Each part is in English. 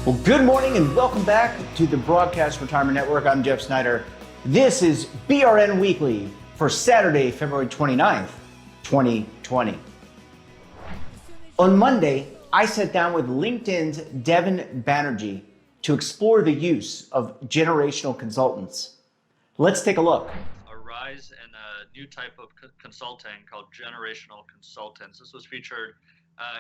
Well, good morning and welcome back to the Broadcast Retirement Network. I'm Jeff Snyder. This is BRN Weekly for Saturday, February 29th, 2020. On Monday, I sat down with LinkedIn's Devin Banerjee to explore the use of generational consultants. Let's take a look. A rise in a new type of consulting called generational consultants. This was featured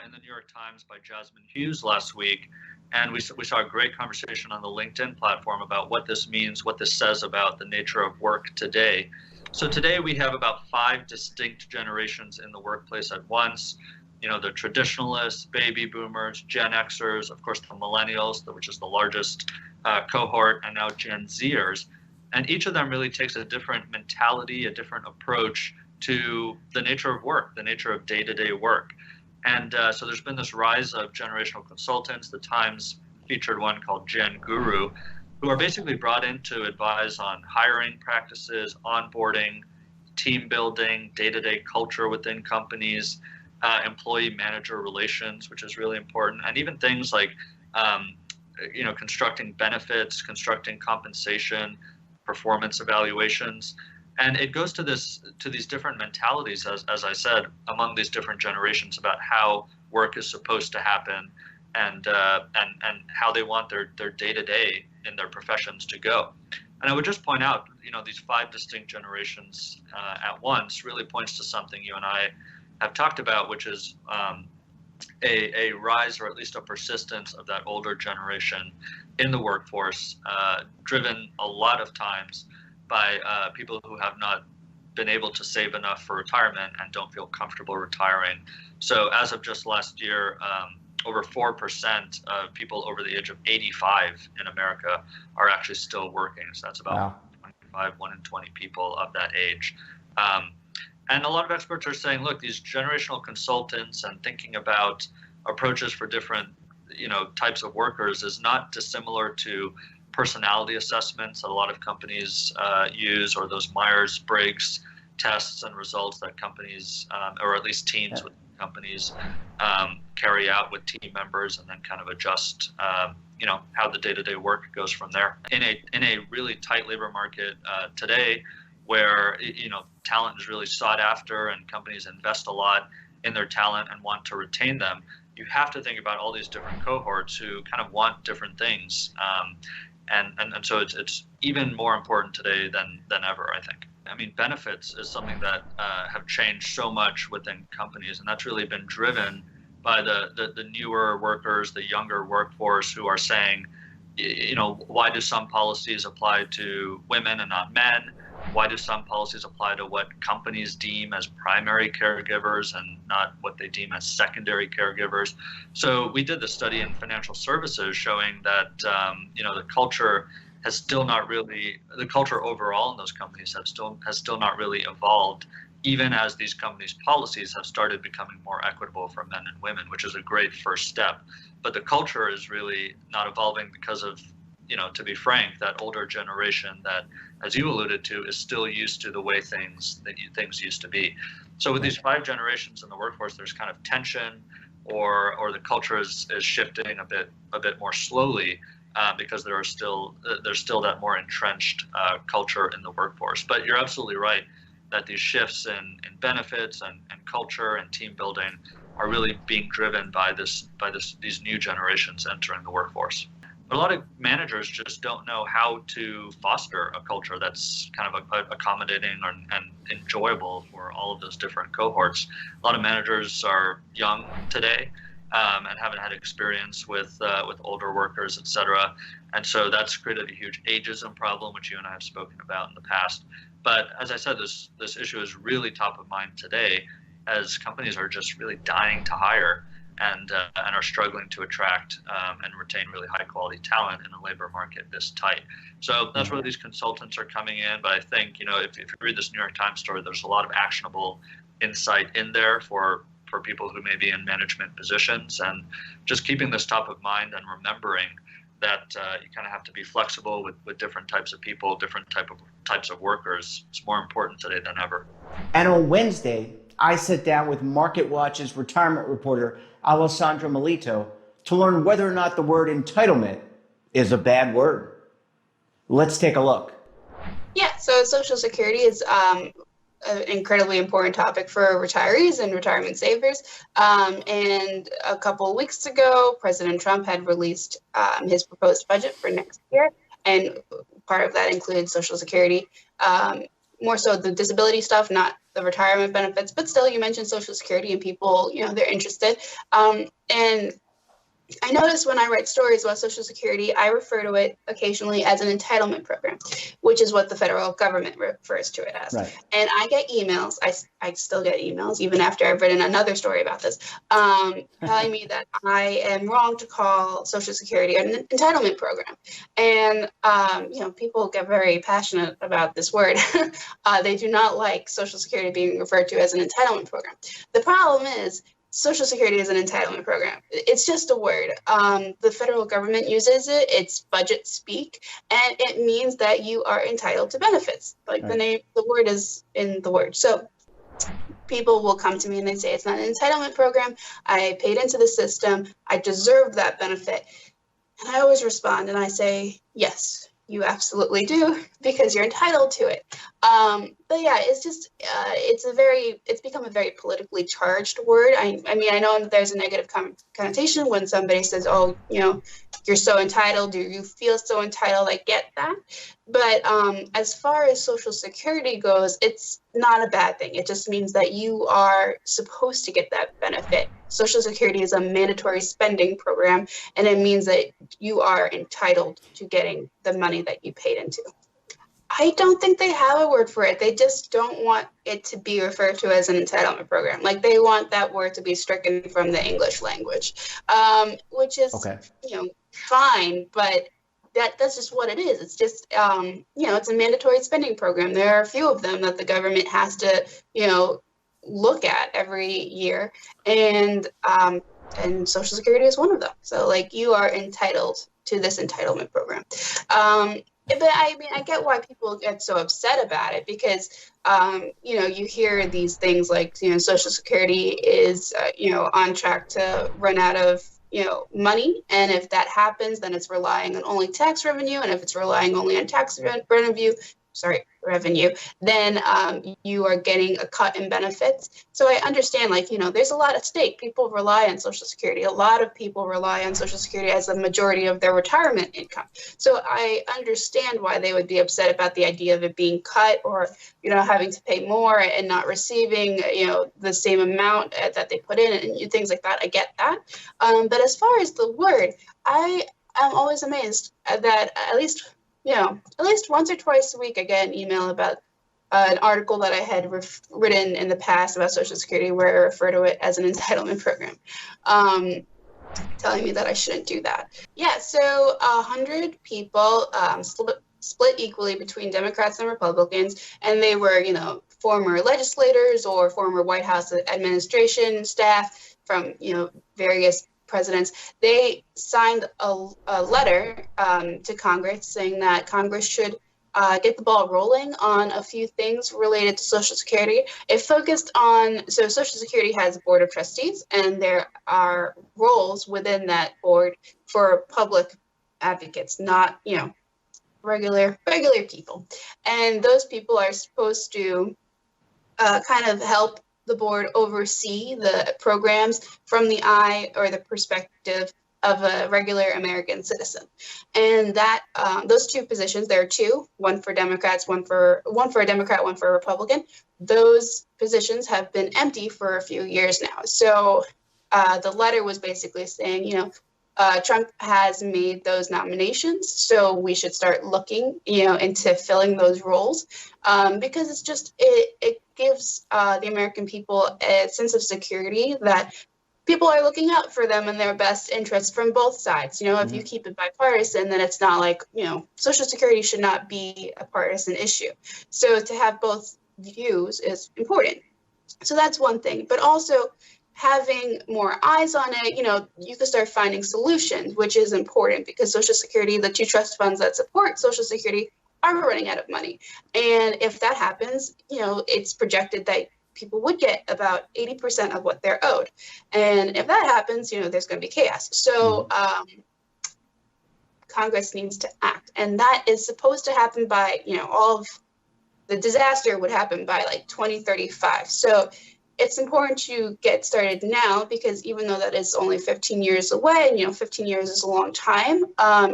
in the New York Times by Jasmine Hughes last week. And we saw a great conversation on the LinkedIn platform about what this means, what this says about the nature of work today. So today we have about 5 distinct generations in the workplace at once. You know, the traditionalists, baby boomers, Gen Xers, of course, the millennials, which is the largest cohort, and now Gen Zers. And each of them really takes a different mentality, a different approach to the nature of work, the nature of day-to-day work. And so there's been this rise of generational consultants. The Times featured one called Gen Guru, who are basically brought in to advise on hiring practices, onboarding, team building, day-to-day culture within companies, employee-manager relations, which is really important, and even things like, constructing benefits, constructing compensation, performance evaluations. And it goes to these different mentalities, as I said, among these different generations about how work is supposed to happen and how they want their day-to-day in their professions to go. And I would just point out, these 5 distinct generations at once really points to something you and I have talked about, which is a rise, or at least a persistence, of that older generation in the workforce, driven a lot of times by people who have not been able to save enough for retirement and don't feel comfortable retiring. So as of just last year, over 4% of people over the age of 85 in America are actually still working. So that's about 1 in 20 people of that age. And a lot of experts are saying, look, these generational consultants and thinking about approaches for different, types of workers is not dissimilar to personality assessments that a lot of companies use, or those Myers-Briggs tests and results that companies, or at least teams with companies, carry out with team members, and then kind of adjust, how the day-to-day work goes from there. In a really tight labor market today, where talent is really sought after and companies invest a lot in their talent and want to retain them, you have to think about all these different cohorts who kind of want different things. And so it's even more important today than ever, I think. I mean, benefits is something that have changed so much within companies, and that's really been driven by the newer workers, the younger workforce, who are saying, why do some policies apply to women and not men? Why do some policies apply to what companies deem as primary caregivers and not what they deem as secondary caregivers? So we did the study in financial services showing that, the culture has still not really, the culture overall in those companies has still not really evolved, even as these companies' policies have started becoming more equitable for men and women, which is a great first step. But the culture is really not evolving because of, to be frank, that older generation that, as you alluded to, is still used to the way things used to be. So with these 5 generations in the workforce, there's kind of tension, or the culture is shifting a bit more slowly, because there's still that more entrenched culture in the workforce. But you're absolutely right that these shifts in benefits and culture and team building are really being driven by these new generations entering the workforce. But a lot of managers just don't know how to foster a culture that's kind of accommodating and enjoyable for all of those different cohorts. A lot of managers are young today, and haven't had experience with older workers, et cetera. And so that's created a huge ageism problem, which you and I have spoken about in the past. But as I said, this issue is really top of mind today, as companies are just really dying to hire and are struggling to attract and retain really high quality talent in a labor market this tight. So that's where these consultants are coming in. But I think, if you read this New York Times story, there's a lot of actionable insight in there for people who may be in management positions, and just keeping this top of mind and remembering that you kind of have to be flexible with different types of people, different types of workers. It's more important today than ever. And on Wednesday, I sat down with MarketWatch's retirement reporter, Alessandra Melito, to learn whether or not the word entitlement is a bad word. Let's take a look. Yeah, so Social Security is an incredibly important topic for retirees and retirement savers. And a couple of weeks ago, President Trump had released his proposed budget for next year. And part of that included Social Security, more so the disability stuff, not the retirement benefits. But still, you mentioned Social Security and people, they're interested. And I notice when I write stories about Social Security, I refer to it occasionally as an entitlement program, which is what the federal government refers to it as. Right. And I get emails, I still get emails, even after I've written another story about this, telling me that I am wrong to call Social Security an entitlement program. And, people get very passionate about this word. They do not like Social Security being referred to as an entitlement program. The problem is, Social Security is an entitlement program. It's just a word. The federal government uses it. It's budget speak, and it means that you are entitled to benefits. Like right. The word is in the word. So people will come to me and they say, it's not an entitlement program. I paid into the system. I deserve that benefit. And I always respond and I say, yes, you absolutely do, because you're entitled to it. But yeah, it's just, it's become a very politically charged word. I mean, I know there's a negative connotation when somebody says, oh, you're so entitled, or you feel so entitled. I get that. But as far as Social Security goes, it's not a bad thing. It just means that you are supposed to get that benefit. Social Security is a mandatory spending program, and it means that you are entitled to getting the money that you paid into. I don't think they have a word for it. They just don't want it to be referred to as an entitlement program. Like, they want that word to be stricken from the English language, which is, fine, but that's just what it is. It's just, it's a mandatory spending program. There are a few of them that the government has to, look at every year, and Social Security is one of them. So, you are entitled to this entitlement program. But I mean, I get why people get so upset about it, because, you hear these things like, Social Security is, on track to run out of, money. And if that happens, then it's relying on only tax revenue. And if it's relying only on revenue, then you are getting a cut in benefits. So I understand, there's a lot at stake. People rely on Social Security. A lot of people rely on Social Security as the majority of their retirement income. So I understand why they would be upset about the idea of it being cut, or, having to pay more and not receiving, the same amount that they put in, and things like that. I get that. But as far as the word, I am always amazed that at least once or twice a week, I get an email about an article that I had written in the past about Social Security, where I refer to it as an entitlement program, telling me that I shouldn't do that. Yeah, so 100 people split equally between Democrats and Republicans, and they were, former legislators or former White House administration staff from, various presidents. They signed a letter to Congress saying that Congress should get the ball rolling on a few things related to Social Security. It focused on, so Social Security has a board of trustees, and there are roles within that board for public advocates, not, regular people. And those people are supposed to kind of help the board oversee the programs from the eye or the perspective of a regular American citizen. And that those two positions, there are two, one for Democrats, one for a Democrat, one for a Republican. Those positions have been empty for a few years now. So the letter was basically saying, Trump has made those nominations, so we should start looking, into filling those roles, because it's just, it gives the American people a sense of security that people are looking out for them and their best interests from both sides. If you keep it bipartisan, then it's not like, Social Security should not be a partisan issue. So to have both views is important. So that's one thing, but also having more eyes on it, you can start finding solutions, which is important, because Social Security, the two trust funds that support Social Security, are running out of money. And if that happens, it's projected that people would get about 80% of what they're owed. And if that happens, there's going to be chaos. So Congress needs to act. And that is supposed to happen by, all of the disaster would happen by like 2035. So it's important to get started now, because even though that is only 15 years away, and 15 years is a long time,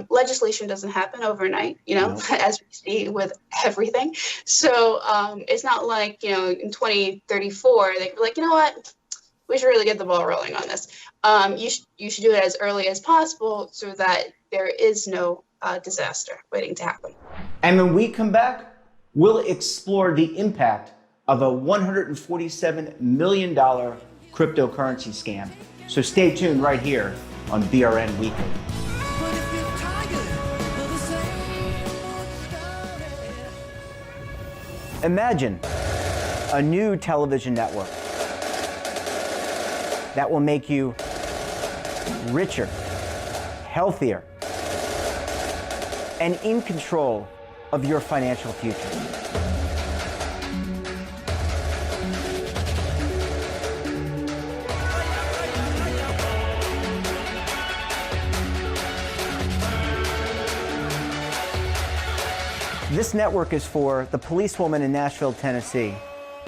legislation doesn't happen overnight, as we see with everything. So it's not like, in 2034, they could be like, you know what, we should really get the ball rolling on this. You should do it as early as possible so that there is no disaster waiting to happen. And when we come back, we'll explore the impact of a $147 million cryptocurrency scam. So stay tuned right here on BRN Weekly. Imagine a new television network that will make you richer, healthier, and in control of your financial future. This network is for the policewoman in Nashville, Tennessee,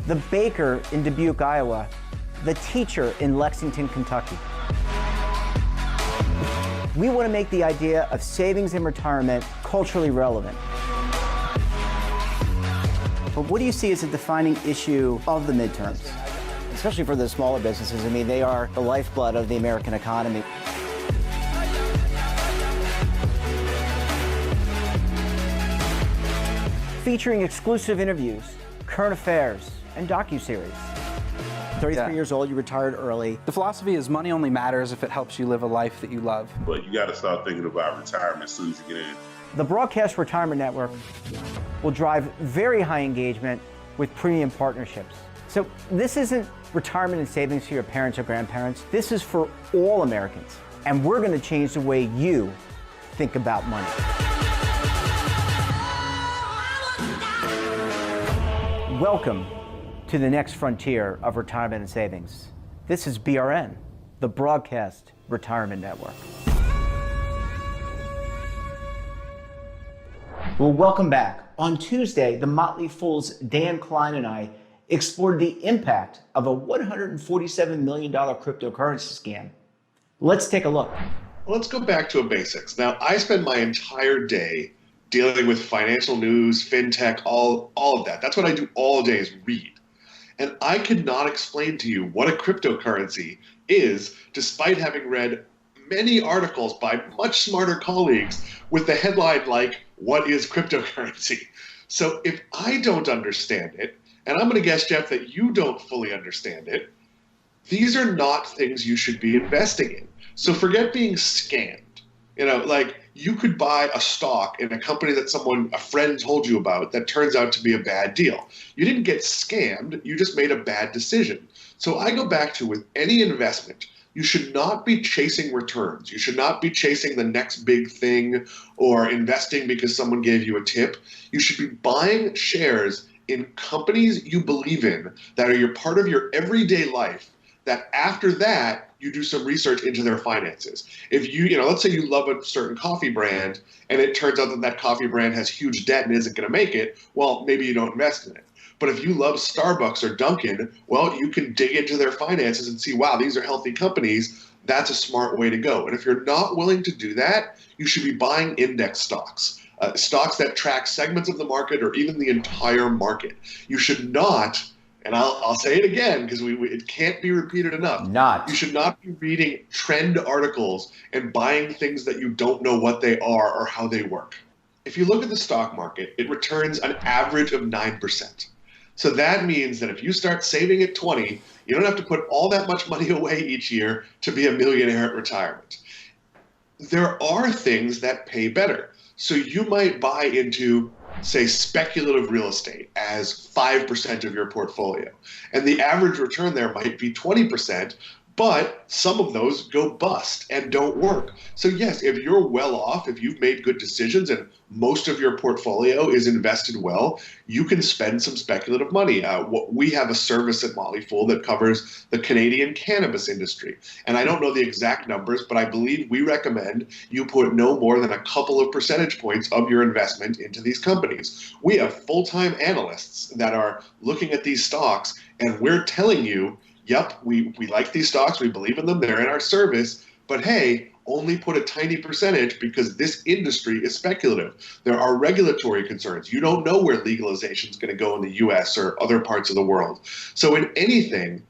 the baker in Dubuque, Iowa, the teacher in Lexington, Kentucky. We want to make the idea of savings and retirement culturally relevant. But what do you see as a defining issue of the midterms? Especially for the smaller businesses. I mean, they are the lifeblood of the American economy. Featuring exclusive interviews, current affairs, and docuseries. 33 years old, you retired early. The philosophy is money only matters if it helps you live a life that you love. But you got to start thinking about retirement as soon as you get in. The Broadcast Retirement Network will drive very high engagement with premium partnerships. So this isn't retirement and savings for your parents or grandparents. This is for all Americans. And we're going to change the way you think about money. Welcome to the next frontier of retirement and savings. This is BRN, the Broadcast Retirement Network. Well, welcome back. On Tuesday, the Motley Fool's Dan Klein and I explored the impact of a $147 million cryptocurrency scam. Let's take a look. Let's go back to basics. Now, I spend my entire day dealing with financial news, fintech, all of that. That's what I do all day is read. And I could not explain to you what a cryptocurrency is, despite having read many articles by much smarter colleagues with the headline like, "What is cryptocurrency?" So if I don't understand it, and I'm going to guess, Jeff, that you don't fully understand it, these are not things you should be investing in. So forget being scammed. Like you could buy a stock in a company that a friend told you about that turns out to be a bad deal. You didn't get scammed, you just made a bad decision. So I go back to with any investment, you should not be chasing returns. You should not be chasing the next big thing or investing because someone gave you a tip. You should be buying shares in companies you believe in that are part of your everyday life, that after that, you do some research into their finances. If let's say you love a certain coffee brand and it turns out that coffee brand has huge debt and isn't going to make it, well, maybe you don't invest in it. But if you love Starbucks or Dunkin', well, you can dig into their finances and see, wow, these are healthy companies. That's a smart way to go. And if you're not willing to do that, you should be buying index stocks, stocks that track segments of the market or even the entire market. You should not, and I'll say it again because it can't be repeated enough. You should not be reading trend articles and buying things that you don't know what they are or how they work. If you look at the stock market, it returns an average of 9%. So that means that if you start saving at 20, you don't have to put all that much money away each year to be a millionaire at retirement. There are things that pay better. So you might buy into, say, speculative real estate as 5% of your portfolio. And the average return there might be 20%, But some of those go bust and don't work. So yes, if you're well off, if you've made good decisions and most of your portfolio is invested well, you can spend some speculative money. We have a service at Motley Fool that covers the Canadian cannabis industry. And I don't know the exact numbers, but I believe we recommend you put no more than a couple of percentage points of your investment into these companies. We have full-time analysts that are looking at these stocks, and we're telling you, yep, we like these stocks, we believe in them, they're in our service, but hey, only put a tiny percentage because this industry is speculative. There are regulatory concerns. You don't know where legalization is going to go in the US or other parts of the world. So in anything,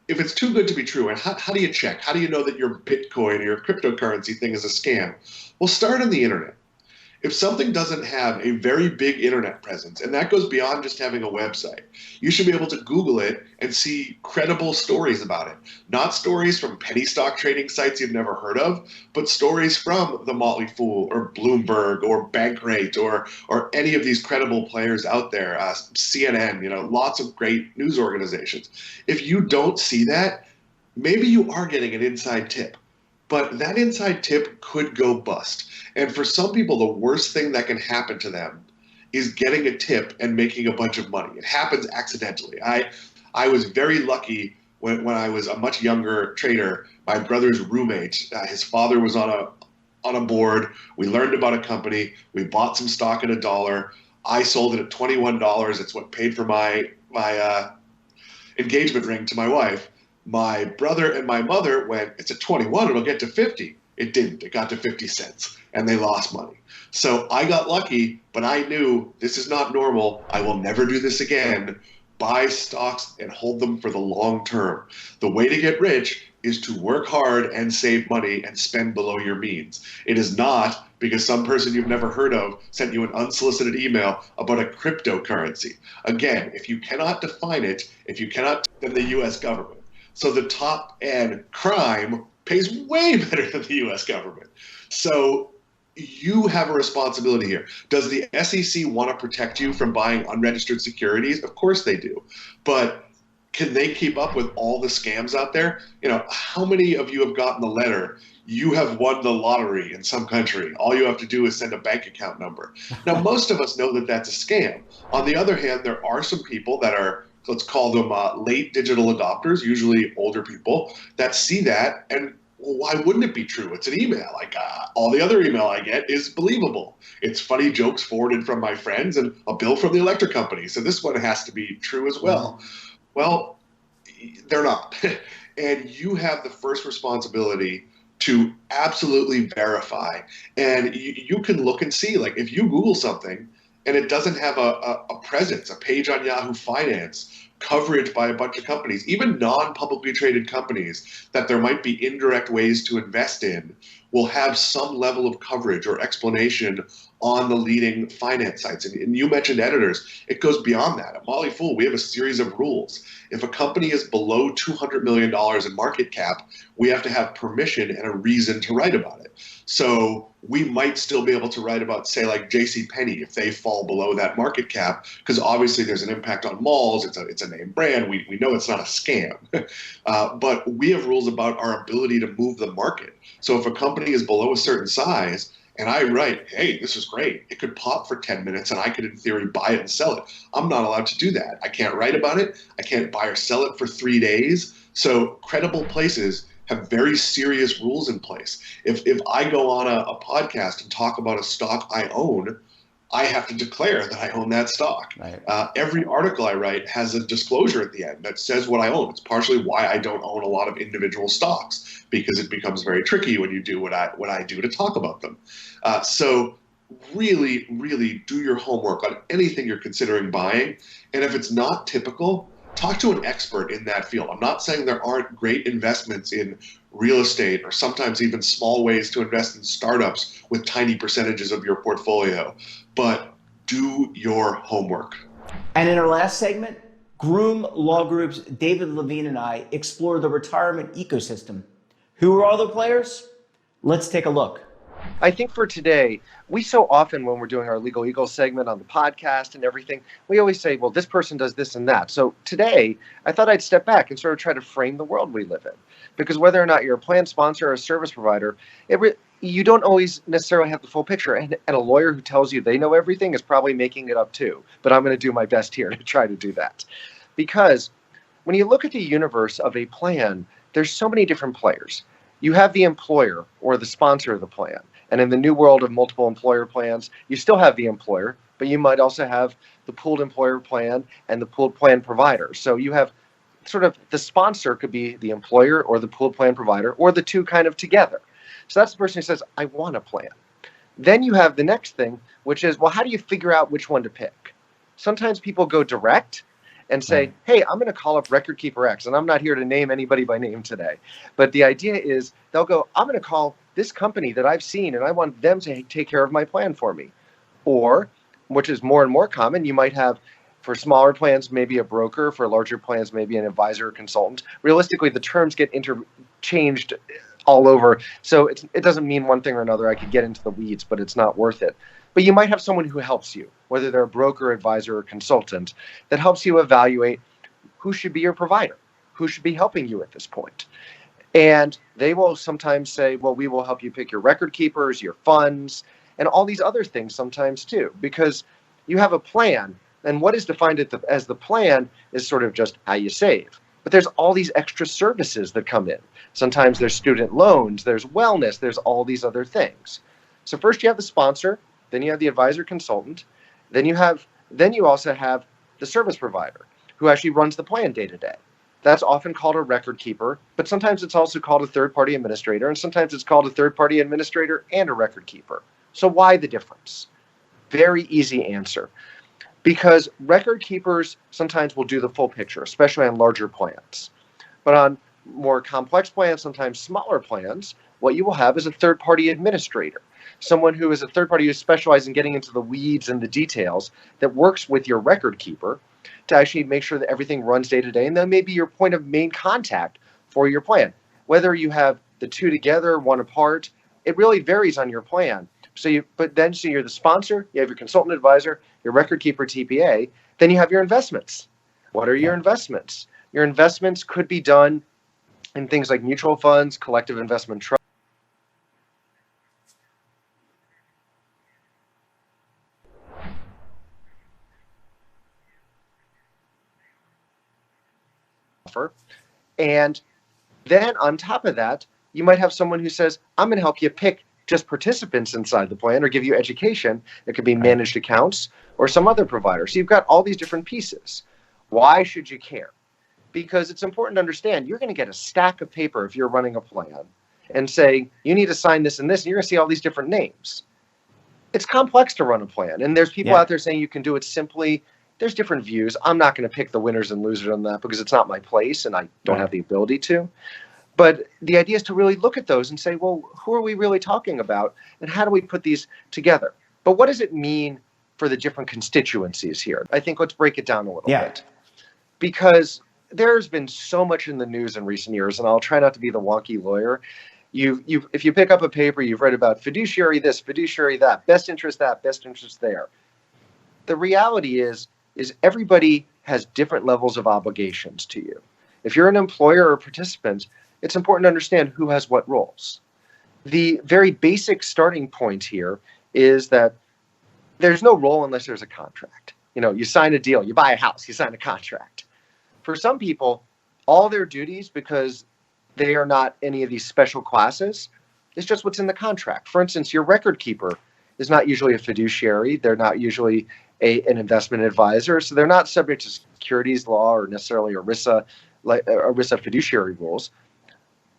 if it's too good to be true, and how do you check? How do you know that your Bitcoin or your cryptocurrency thing is a scam? Well, start on the internet. If something doesn't have a very big internet presence, and that goes beyond just having a website, you should be able to Google it and see credible stories about it. Not stories from penny stock trading sites you've never heard of, but stories from the Motley Fool or Bloomberg or Bankrate or any of these credible players out there, CNN, lots of great news organizations. If you don't see that, maybe you are getting an inside tip. But that inside tip could go bust. And for some people, the worst thing that can happen to them is getting a tip and making a bunch of money. It happens accidentally. I was very lucky when I was a much younger trader. My brother's roommate, his father was on a board. We learned about a company. We bought some stock at $1. I sold it at $21. It's what paid for my engagement ring to my wife. My brother and my mother went, it's at 21, it'll get to 50. It didn't. It got to 50 cents, and they lost money. So I got lucky, but I knew this is not normal. I will never do this again. Buy stocks and hold them for the long term. The way to get rich is to work hard and save money and spend below your means. It is not because some person you've never heard of sent you an unsolicited email about a cryptocurrency. Again, if you cannot define it, then the U.S. government. So the top end crime pays way better than the U.S. government. So you have a responsibility here. Does the SEC want to protect you from buying unregistered securities? Of course they do. But can they keep up with all the scams out there? How many of you have gotten the letter, you have won the lottery in some country. All you have to do is send a bank account number. Now, most of us know that that's a scam. On the other hand, there are some people that are, let's call them late digital adopters, usually older people, that see that, and why wouldn't it be true? It's an email. Like all the other email I get is believable. It's funny jokes forwarded from my friends and a bill from the electric company. So this one has to be true as well. Well, they're not. And you have the first responsibility to absolutely verify. And you can look and see, like if you Google something and it doesn't have a presence, a page on Yahoo Finance, coverage by a bunch of companies, even non-publicly traded companies that there might be indirect ways to invest in, will have some level of coverage or explanation on the leading finance sites. And you mentioned editors. It goes beyond that. At Motley Fool, we have a series of rules. If a company is below $200 million in market cap, we have to have permission and a reason to write about it. So we might still be able to write about, say, like JCPenney if they fall below that market cap, because obviously there's an impact on malls. It's a name brand. We know it's not a scam. But we have rules about our ability to move the market. So if a company is below a certain size, and I write, hey, this is great, it could pop for 10 minutes and I could, in theory, buy it and sell it. I'm not allowed to do that. I can't write about it. I can't buy or sell it for 3 days. So credible places have very serious rules in place. If I go on a podcast and talk about a stock I own, I have to declare that I own that stock. Right. Every article I write has a disclosure at the end that says what I own. It's partially why I don't own a lot of individual stocks, because it becomes very tricky when you do what I do to talk about them. So really, really do your homework on anything you're considering buying. And if it's not typical, talk to an expert in that field. I'm not saying there aren't great investments in real estate or sometimes even small ways to invest in startups with tiny percentages of your portfolio, but do your homework. And in our last segment, Groom Law Group's David Levine and I explore the retirement ecosystem. Who are all the players? Let's take a look. I think for today, we so often, when we're doing our Legal Eagle segment on the podcast and everything, we always say, well, this person does this and that. So today, I thought I'd step back and sort of try to frame the world we live in. Because whether or not you're a plan sponsor or a service provider, you don't always necessarily have the full picture. And a lawyer who tells you they know everything is probably making it up too. But I'm going to do my best here to try to do that. Because when you look at the universe of a plan, there's so many different players. You have the employer or the sponsor of the plan. And in the new world of multiple employer plans, you still have the employer, but you might also have the pooled employer plan and the pooled plan provider. So you have sort of the sponsor could be the employer or the pooled plan provider, or the two kind of together. So that's the person who says, I want a plan. Then you have the next thing, which is, well, how do you figure out which one to pick? Sometimes people go direct and say, hey, I'm going to call up Record Keeper X. And I'm not here to name anybody by name today. But the idea is they'll go, I'm going to call this company that I've seen, and I want them to take care of my plan for me. Or, which is more and more common, you might have, for smaller plans, maybe a broker. For larger plans, maybe an advisor or consultant. Realistically, the terms get interchanged all over. So it doesn't mean one thing or another. I could get into the weeds, but it's not worth it. But you might have someone who helps you, whether they're a broker, advisor, or consultant, that helps you evaluate who should be your provider, who should be helping you at this point. And they will sometimes say, well, we will help you pick your record keepers, your funds, and all these other things sometimes too, because you have a plan. And what is defined as the plan is sort of just how you save. But there's all these extra services that come in. Sometimes there's student loans, there's wellness, there's all these other things. So first you have the sponsor, then you have the advisor consultant, then you also have the service provider who actually runs the plan day to day. That's often called a record keeper, but sometimes it's also called a third-party administrator, and sometimes it's called a third-party administrator and a record keeper. So why the difference? Very easy answer. Because record keepers sometimes will do the full picture, especially on larger plans. But on more complex plans, sometimes smaller plans, what you will have is a third-party administrator, someone who is a third party who specializes in getting into the weeds and the details, that works with your record keeper to actually make sure that everything runs day to day. And then maybe your point of main contact for your plan. Whether you have the two together, one apart, it really varies on your plan. So you're the sponsor, you have your consultant advisor, your record keeper TPA, then you have your investments. What are your investments? Your investments could be done in things like mutual funds, collective investment trusts. And then on top of that, you might have someone who says, I'm going to help you pick just participants inside the plan or give you education. It could be managed accounts or some other provider. So you've got all these different pieces. Why should you care? Because it's important to understand you're going to get a stack of paper if you're running a plan and say, you need to sign this and this, and you're going to see all these different names. It's complex to run a plan. And there's people out there saying you can do it simply. There's different views. I'm not going to pick the winners and losers on that because it's not my place and I don't have the ability to. But the idea is to really look at those and say, well, who are we really talking about? And how do we put these together? But what does it mean for the different constituencies here? I think let's break it down a little bit. Because there's been so much in the news in recent years, and I'll try not to be the wonky lawyer. If you pick up a paper, you've read about fiduciary this, fiduciary that, best interest there. The reality is everybody has different levels of obligations to you. If you're an employer or a participant, it's important to understand who has what roles. The very basic starting point here is that there's no role unless there's a contract. You sign a deal, you buy a house, you sign a contract. For some people, all their duties, because they are not any of these special classes, is just what's in the contract. For instance, your record keeper is not usually a fiduciary. They're not usually an investment advisor. So they're not subject to securities law or necessarily ERISA fiduciary rules.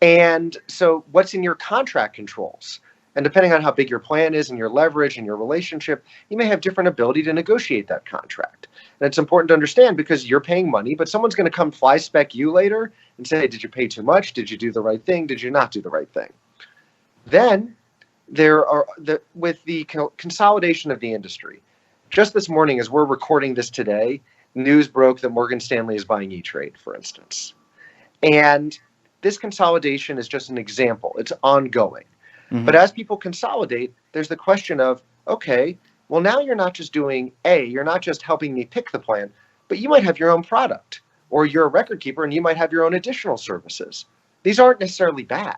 And so what's in your contract controls? And depending on how big your plan is and your leverage and your relationship, you may have different ability to negotiate that contract. And it's important to understand because you're paying money, but someone's going to come fly spec you later and say, did you pay too much? Did you do the right thing? Did you not do the right thing? Then with the consolidation of the industry, just this morning as we're recording this today, news broke that Morgan Stanley is buying E-Trade, for instance. And this consolidation is just an example. It's ongoing. But as people consolidate, there's the question of, okay, well, now you're not just doing you're not just helping me pick the plan, but you might have your own product, or you're a record keeper and you might have your own additional services. These aren't necessarily bad,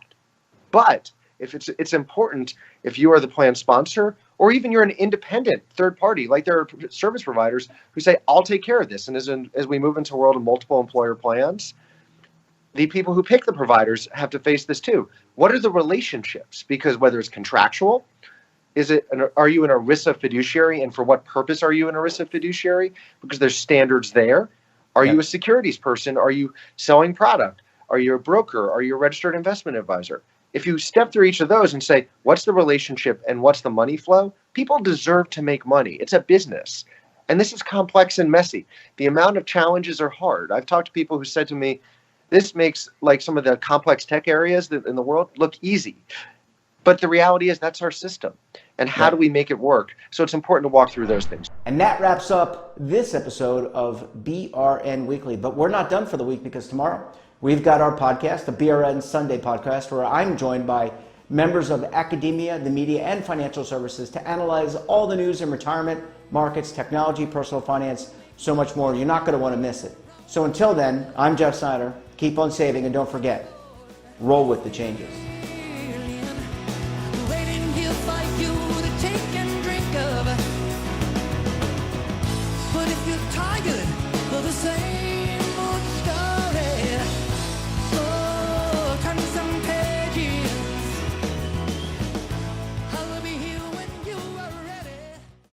but if it's important, if you are the plan sponsor, or even you're an independent third party, like there are service providers who say, I'll take care of this. And as we move into a world of multiple employer plans, the people who pick the providers have to face this too. What are the relationships? Because whether it's contractual, are you an ERISA fiduciary, and for what purpose are you an ERISA fiduciary? Because there's standards there. Are you a securities person? Are you selling product? Are you a broker? Are you a registered investment advisor? If you step through each of those and say, what's the relationship and what's the money flow? People deserve to make money. It's a business. And this is complex and messy. The amount of challenges are hard. I've talked to people who said to me, this makes like some of the complex tech areas in the world look easy. But the reality is that's our system. And how do we make it work? So it's important to walk through those things. And that wraps up this episode of BRN Weekly. But we're not done for the week, because tomorrow we've got our podcast, the BRN Sunday podcast, where I'm joined by members of academia, the media, and financial services to analyze all the news in retirement, markets, technology, personal finance, so much more. You're not going to want to miss it. So until then, I'm Jeff Snyder. Keep on saving, and don't forget, roll with the changes. But if you're tired of the same